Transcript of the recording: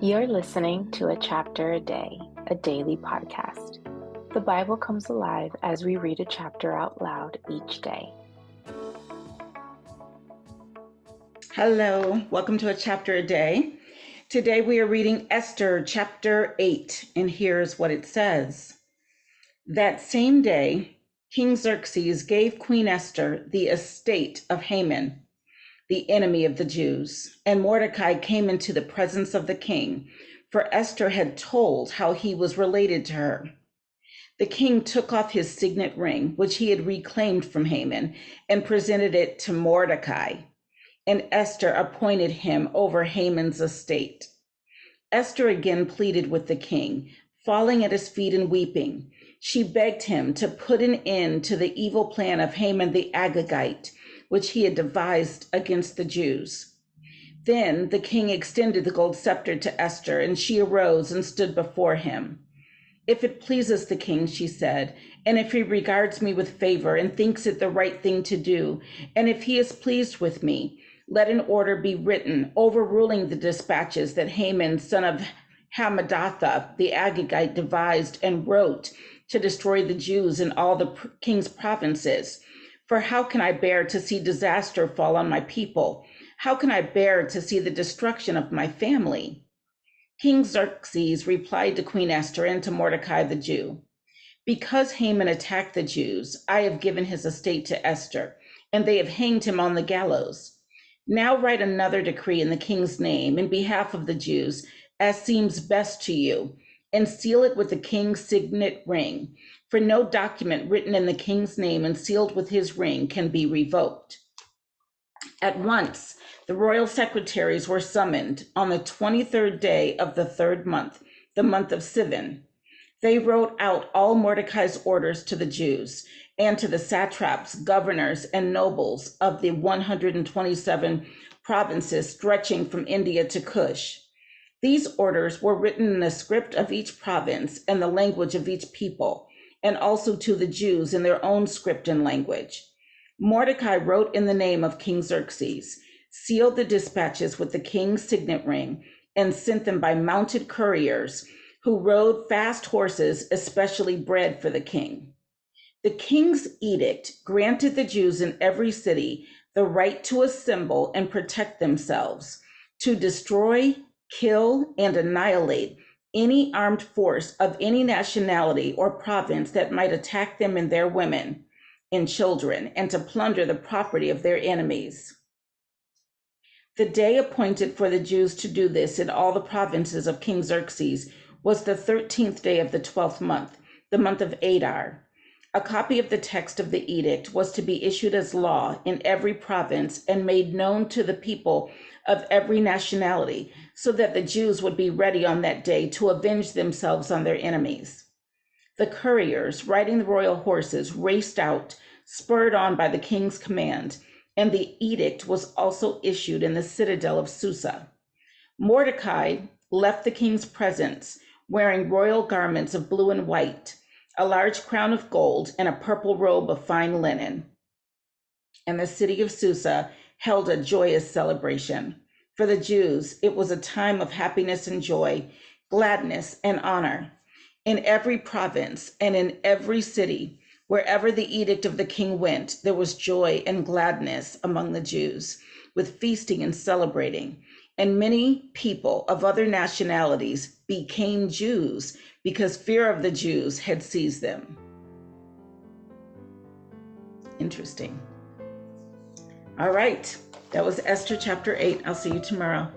You're listening to A Chapter a Day, a daily podcast. The Bible comes alive as we read a chapter out loud each day. Hello, welcome to A Chapter a Day. Today we are reading Esther chapter 8, and here's what it says. That same day, King Xerxes gave Queen Esther the estate of Haman, the enemy of the Jews, and Mordecai came into the presence of the king, for Esther had told how he was related to her. The king took off his signet ring, which he had reclaimed from Haman, and presented it to Mordecai. And Esther appointed him over Haman's estate. Esther again pleaded with the king, falling at his feet and weeping. She begged him to put an end to the evil plan of Haman the Agagite, which he had devised against the Jews. Then the king extended the gold scepter to Esther, and she arose and stood before him. If it pleases the king, she said, and if he regards me with favor and thinks it the right thing to do, and if he is pleased with me, let an order be written overruling the dispatches that Haman, son of Hammedatha, the Agagite, devised and wrote to destroy the Jews in all the king's provinces. For how can I bear to see disaster fall on my people? How can I bear to see the destruction of my family? King Xerxes replied to Queen Esther and to Mordecai the Jew, because Haman attacked the Jews, I have given his estate to Esther, and they have hanged him on the gallows. Now write another decree in the king's name in behalf of the Jews, as seems best to you, and seal it with the king's signet ring, for no document written in the king's name and sealed with his ring can be revoked. At once, the royal secretaries were summoned on the 23rd day of the third month, the month of Sivan. They wrote out all Mordecai's orders to the Jews and to the satraps, governors, and nobles of the 127 provinces stretching from India to Cush. These orders were written in the script of each province and the language of each people, and also to the Jews in their own script and language. Mordecai wrote in the name of King Xerxes, sealed the dispatches with the king's signet ring, and sent them by mounted couriers who rode fast horses, especially bred for the king. The king's edict granted the Jews in every city the right to assemble and protect themselves, to destroy, kill, and annihilate any armed force of any nationality or province that might attack them and their women and children, and to plunder the property of their enemies. The day appointed for the Jews to do this in all the provinces of King Xerxes was the 13th day of the 12th month, the month of Adar. A copy of the text of the edict was to be issued as law in every province and made known to the people of every nationality, so that the Jews would be ready on that day to avenge themselves on their enemies. The couriers, riding the royal horses, raced out, spurred on by the king's command, and the edict was also issued in the citadel of Susa. Mordecai left the king's presence, wearing royal garments of blue and white, a large crown of gold, and a purple robe of fine linen. And the city of Susa held a joyous celebration. For the Jews, it was a time of happiness and joy, gladness and honor. In every province and in every city, wherever the edict of the king went, there was joy and gladness among the Jews, with feasting and celebrating. And many people of other nationalities became Jews because fear of the Jews had seized them. Interesting. All right, that was Esther chapter 8. I'll see you tomorrow.